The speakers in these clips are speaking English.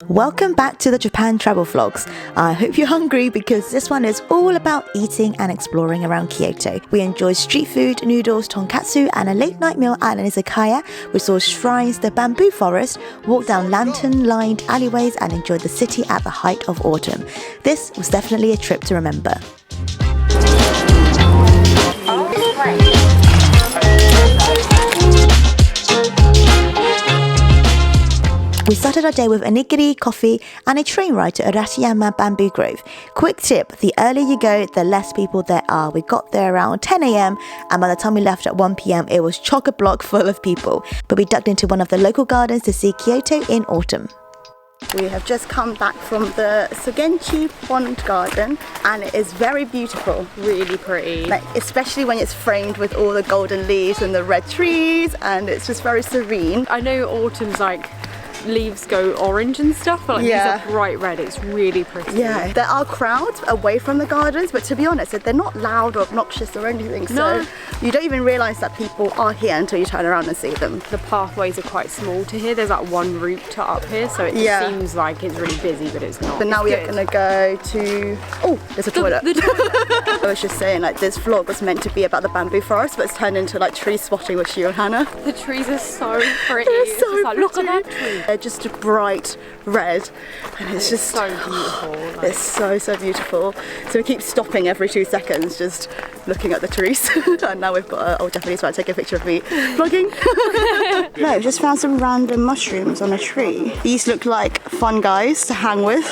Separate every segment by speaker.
Speaker 1: Welcome back to the Japan Travel Vlogs. I hope you're hungry because this one is all about eating and exploring around Kyoto. We enjoyed street food, noodles, tonkatsu and a late night meal at an izakaya. We saw shrines, the bamboo forest, walked down lantern-lined alleyways and enjoyed the city at the height of autumn. This was definitely a trip to remember. We started our day with onigiri, coffee and a train ride to Arashiyama Bamboo Grove. Quick tip, the earlier you go, the less people there are. We got there around 10 a.m. and by the time we left at 1 p.m. it was chock-a-block full of people. But we ducked into one of the local gardens to see Kyoto in autumn. We have just come back from the Sogenchi Pond Garden and it is very beautiful.
Speaker 2: Really pretty.
Speaker 1: Like, especially when it's framed with all the golden leaves and the red trees, and it's just very serene.
Speaker 2: I know autumn's like leaves go orange and stuff, but like these are bright red. It's really pretty.
Speaker 1: Yeah, there are crowds away from the gardens, but to be honest, they're not loud or obnoxious or anything, so you don't even realise that people are here until you turn around and see them.
Speaker 2: The pathways are quite small to here. There's like one route to up here, so it just seems like it's really busy, but it's not.
Speaker 1: But now we are going to go to... Oh, there's a toilet. The toilet. I was just saying, like, this vlog was meant to be about the bamboo forest, but it's turned into like tree spotting with Gion and Hannah.
Speaker 2: The trees are so pretty.
Speaker 1: They're so
Speaker 2: like, look at that tree.
Speaker 1: They're just bright red and it's just
Speaker 2: so beautiful. Like,
Speaker 1: it's so beautiful. So we keep stopping every 2 seconds just looking at the trees. And now we've got an old Japanese man take a picture of me vlogging. No, I've just found some random mushrooms on a tree. These look like fun guys to hang with.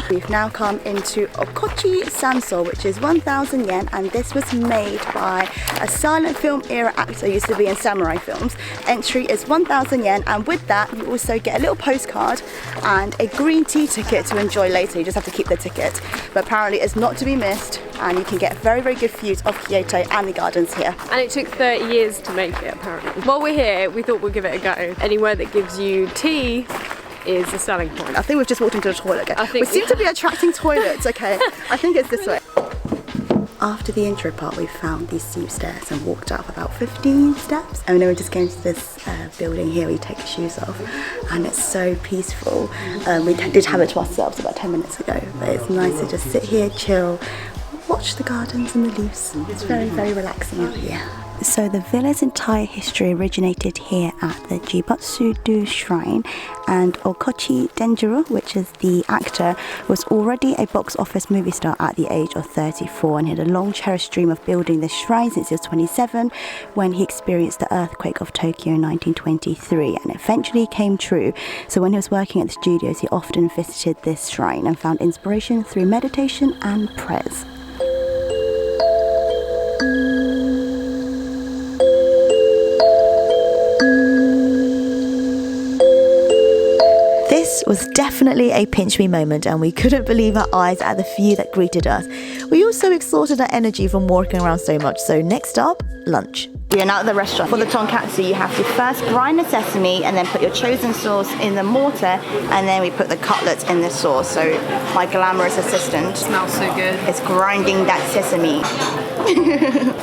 Speaker 1: We've now come into Okochi Sanso, which is 1,000 yen, and this was made by a silent film era actor, used to be in samurai films. Entry is 1,000 yen, and with that you also get a little postcard and a green tea ticket to enjoy later. You just have to keep the ticket, but apparently it's not to be missed and you can get very good views of Kyoto and the gardens here. And
Speaker 2: it took 30 years to make it apparently. While we're here we thought we'd give it a go. Anywhere that gives you tea is a selling point.
Speaker 1: I think we've just walked into the toilet again. We seem to be attracting toilets. Okay, I think it's this way. After the intro part, we found these steep stairs and walked up about 15 steps. And then we just came to this building here where you take your shoes off. And it's so peaceful. We did have it to ourselves about 10 minutes ago. But it's nice to just sit here, chill, watch the gardens and the leaves. It's very relaxing out here. So the villa's entire history originated here at the Jibutsu-do Shrine, and Okochi Denjiro, which is the actor, was already a box office movie star at the age of 34 and he had a long cherished dream of building this shrine since he was 27 when he experienced the earthquake of Tokyo in 1923, and eventually came true. So when he was working at the studios, he often visited this shrine and found inspiration through meditation and prayers. This was definitely a pinch me moment and we couldn't believe our eyes at the view that greeted us. We also exhausted our energy from walking around so much, so next up, lunch. We are now at the restaurant. For the tonkatsu, you have to first brine the sesame and then put your chosen sauce in the mortar, and then we put the cutlets in the sauce. So my glamorous assistant,
Speaker 2: it smells so good,
Speaker 1: is grinding that sesame.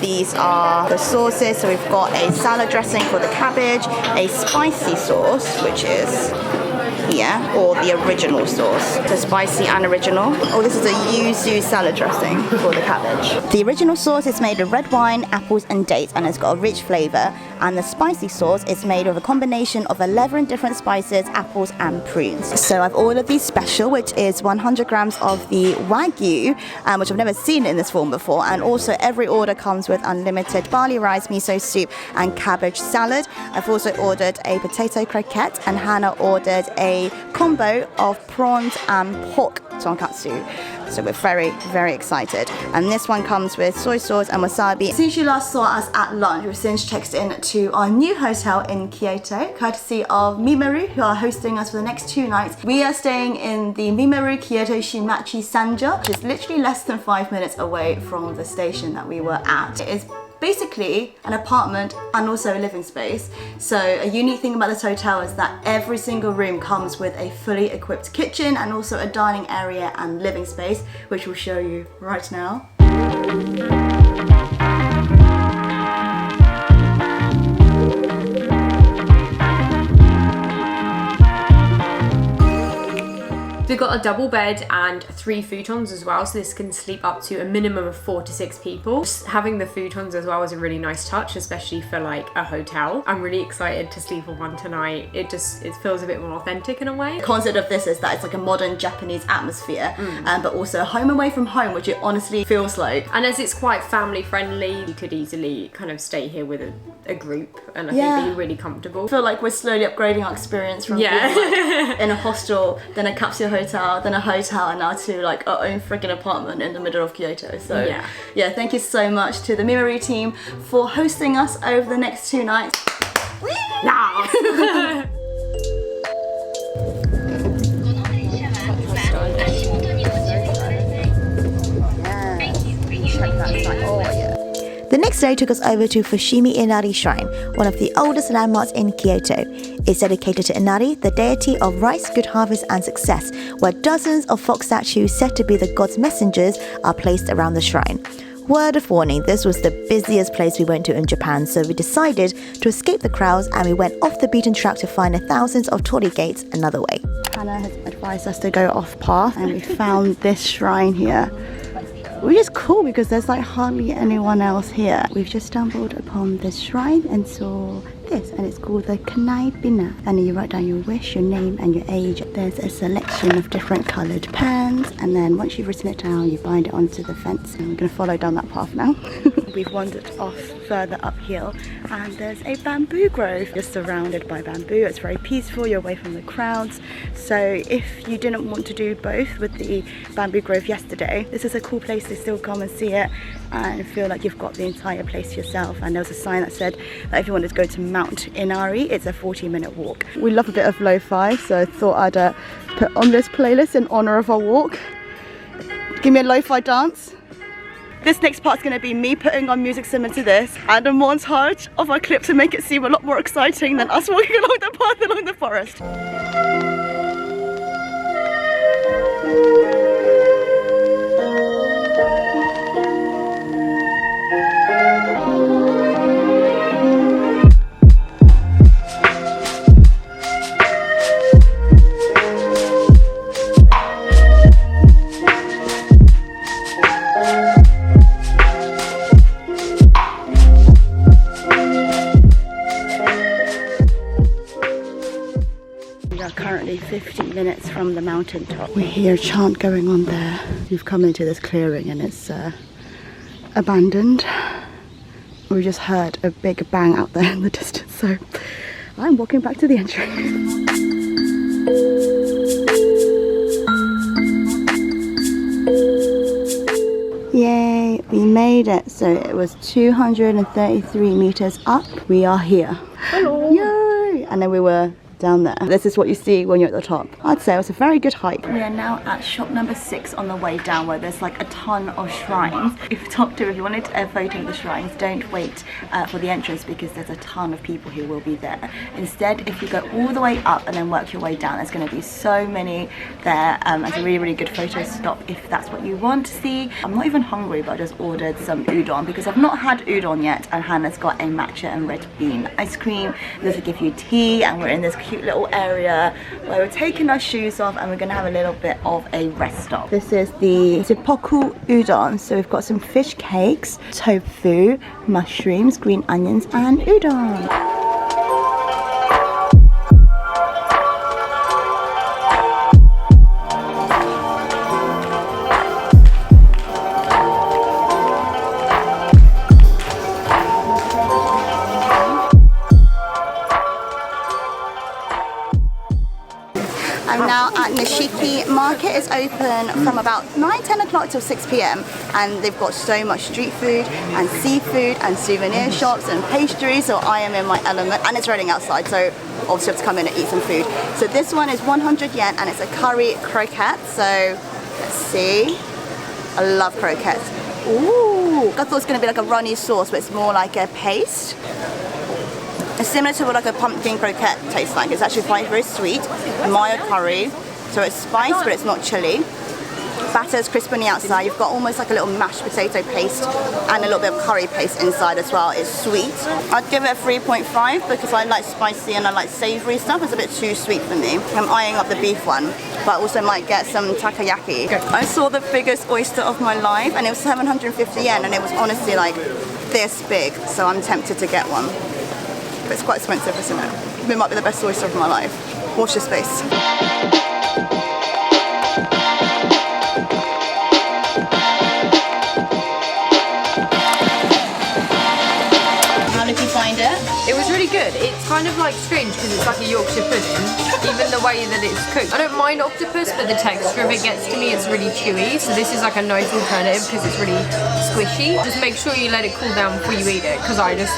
Speaker 1: These are the sauces. So we've got a salad dressing for the cabbage, a spicy sauce, which is or the original sauce. So spicy and original. Oh, this is a yuzu salad dressing for the cabbage. The original sauce is made of red wine, apples and dates, and it's got a rich flavour. And the spicy sauce is made of a combination of 11 different spices, apples and prunes. So I've ordered the special, which is 100 grams of the wagyu, which I've never seen in this form before. And also every order comes with unlimited barley rice, miso soup and cabbage salad. I've also ordered a potato croquette, and Hannah ordered a combo of prawns and pork tonkatsu. So we're very excited. And this one comes with soy sauce and wasabi. Since you last saw us at lunch, we've since checked in to our new hotel in Kyoto, courtesy of Mimaru, who are hosting us for the next 2 nights. We are staying in the Mimaru Kyoto Shinmachi Sanjo, which is literally less than 5 minutes away from the station that we were at. It is basically an apartment and also a living space. So a unique thing about this hotel is that every single room comes with a fully equipped kitchen and also a dining area and living space, which we'll show you right now.
Speaker 2: They've got a double bed and 3 futons as well, so this can sleep up to a minimum of 4 to 6 people. Just having the futons as well is a really nice touch, especially for like a hotel. I'm really excited to sleep on one tonight. It feels a bit more authentic in a way.
Speaker 1: The concept of this is that it's like a modern Japanese atmosphere, but also home away from home, which it honestly feels like.
Speaker 2: And as it's quite family friendly, you could easily kind of stay here with a group, and I think be really comfortable.
Speaker 1: I feel like we're slowly upgrading our experience from being like in a hostel, then a capsule hotel, then a hotel, and now to like our own freaking apartment in the middle of Kyoto. So yeah, thank you so much to the Mimaru team for hosting us over the next 2 nights. The next day took us over to Fushimi Inari Shrine, one of the oldest landmarks in Kyoto. It's dedicated to Inari, the deity of rice, good harvest and success, where dozens of fox statues said to be the god's messengers are placed around the shrine. Word of warning, this was the busiest place we went to in Japan, so we decided to escape the crowds and we went off the beaten track to find the thousands of torii gates another way. Hannah has advised us to go off path and we found this shrine here, which is cool because there's like hardly anyone else here. We've just stumbled upon this shrine and saw this, and it's called the Kanai Bina. And you write down your wish, your name and your age. There's a selection of different coloured pens, and then once you've written it down, you bind it onto the fence. And we're going to follow down that path now. We've wandered off further uphill and there's a bamboo grove. You're surrounded by bamboo. It's very peaceful, you're away from the crowds. So if you didn't want to do both with the bamboo grove yesterday, this is a cool place to still come and see it and feel like you've got the entire place to yourself. And there was a sign that said that if you wanted to go to Mount Inari, it's a 40-minute walk. We love a bit of lo-fi, so I thought I'd put on this playlist in honor of our walk. Give me a lo-fi dance. This next part's going to be me putting on music similar to this and a montage of our clip to make it seem a lot more exciting than us walking along the path along the forest. Currently 15 minutes from the mountaintop. We hear a chant going on there. We've come into this clearing and it's abandoned. We just heard a big bang out there in the distance, so I'm walking back to the entrance. Yay, we made it. So it was 233 meters up. We are here. Hello. Yay! And then we were down there. This is what you see when you're at the top. I'd say it was a very good hike. We are now at shop number 6 on the way down, where there's like a ton of shrines. If you wanted a photo of the shrines, don't wait for the entrance because there's a ton of people who will be there. Instead, if you go all the way up and then work your way down, there's going to be so many there. It's a really good photo stop if that's what you want to see. I'm not even hungry, but I just ordered some udon because I've not had udon yet, and Hannah's got a matcha and red bean ice cream. There's give you tea, and we're in this cute little area where we're taking our shoes off and we're going to have a little bit of a rest stop. This is the seppuku udon. So we've got some fish cakes, tofu, mushrooms, green onions and udon. I'm now at Nishiki Market. It's open from about 9-10 o'clock till 6 p.m. and they've got so much street food and seafood and souvenir shops and pastries, so I am in my element, and it's raining outside, so obviously I have to come in and eat some food. So this one is 100 yen and it's a curry croquette. So let's see. I love croquettes. Ooh, I thought it was going to be like a runny sauce, but it's more like a paste. It's similar to what like a pumpkin croquette tastes like. It's actually very sweet, mild curry, so it's spice but it's not chili. batter is crisp on the outside. You've got almost like a little mashed potato paste and a little bit of curry paste inside as well. It's sweet. I'd give it a 3.5 because I like spicy and I like savoury stuff. It's a bit too sweet for me. I'm eyeing up the beef one, but also might get some takoyaki. I saw the biggest oyster of my life and it was 750 yen and it was honestly like this big, so I'm tempted to get one. But it's quite expensive, isn't it? It might be the best oyster of my life. Watch this space. How did you find it?
Speaker 2: It was really good. It's kind of like strange because it's like a Yorkshire pudding, even the way that it's cooked. I don't mind octopus, but the texture of it gets to me, it's really chewy. So this is like a nice alternative because it's really squishy. Just make sure you let it cool down before you eat it because I just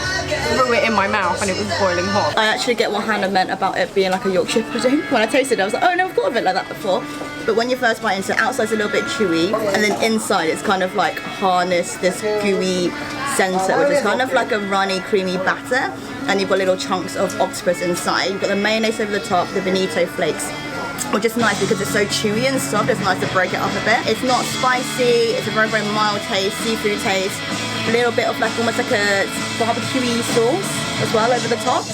Speaker 2: threw it in my mouth and it was boiling hot.
Speaker 1: I actually get what Hannah meant about it being like a Yorkshire pudding. When I tasted it, I was like, oh no, I've thought of it like that before. But when you first bite into it, outside's a little bit chewy, and then inside it's kind of like harnessed this gooey center, which is kind of like a runny, creamy batter. And you've got little chunks of octopus inside. You've got the mayonnaise over the top, the bonito flakes, which is nice because it's so chewy and soft. It's nice to break it up a bit. It's not spicy. It's a very, very mild taste, seafood taste. A little bit of like almost like a barbecue-y sauce as well over the top.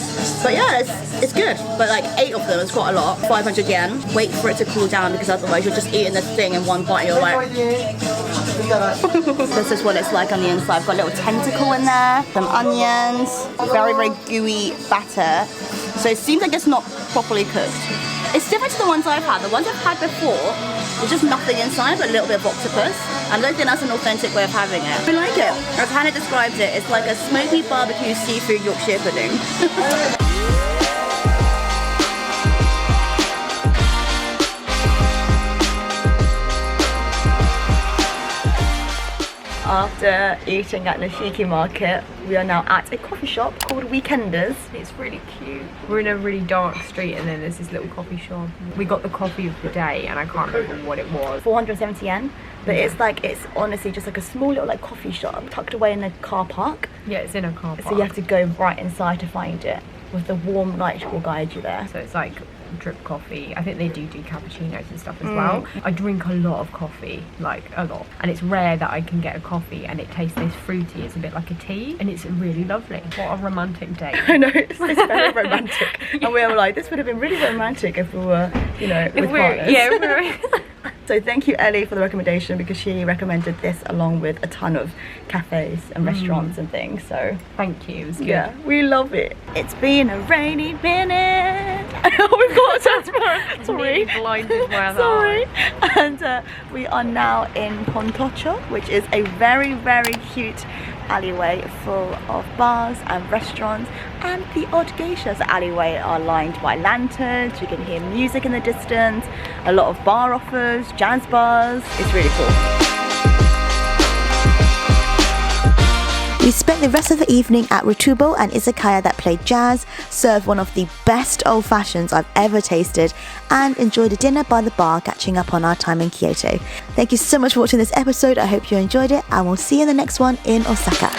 Speaker 1: But yeah, it's good. But like 8 of them is quite a lot. 500 yen. Wait for it to cool down because otherwise you're just eating this thing in one bite and you're like... This is what it's like on the inside. I've got a little tentacle in there, some onions, very, very gooey batter. So it seems like it's not properly cooked. It's different to the ones I've had. The ones I've had before, there's just nothing inside but a little bit of octopus. I don't think that's an authentic way of having it. I like it. As Hannah described it, it's like a smoky barbecue seafood Yorkshire pudding. After eating at Nishiki Market, we are now at a coffee shop called Weekenders.
Speaker 2: It's really cute. We're in a really dark street and then there's this little coffee shop. We got the coffee of the day and I can't remember what it was.
Speaker 1: 470 yen, but it's honestly just like a small little like coffee shop tucked away in a car park.
Speaker 2: Yeah, it's in a car park.
Speaker 1: So you have to go right inside to find it. With the warm light will guide you there.
Speaker 2: So it's like drip coffee. I think they do cappuccinos and stuff as well. I drink a lot of coffee, like a lot, and it's rare that I can get a coffee and it tastes this fruity. It's a bit like a tea and it's really lovely. What a romantic day.
Speaker 1: I know, it's very romantic. And we were like, this would have been really romantic if we were, you know, with partners.
Speaker 2: Yeah,
Speaker 1: So thank you, Ellie, for the recommendation because she recommended this along with a ton of cafes and restaurants and things. So
Speaker 2: thank you. It was good.
Speaker 1: Yeah, we love it. It's been a rainy minute. Oh, we've got transparent. Sorry.
Speaker 2: Blinded by
Speaker 1: Sorry. And we are now in Pontocho, which is a very, very cute alleyway full of bars and restaurants, and the odd geishas. The alleyway are lined by lanterns. You can hear music in the distance, a lot of bar offers, jazz bars. It's really cool.
Speaker 3: We spent the rest of the evening at Rutubo, an izakaya that played jazz, served one of the best old fashions I've ever tasted, and enjoyed a dinner by the bar, catching up on our time in Kyoto. Thank you so much for watching this episode. I hope you enjoyed it, and we'll see you in the next one in Osaka.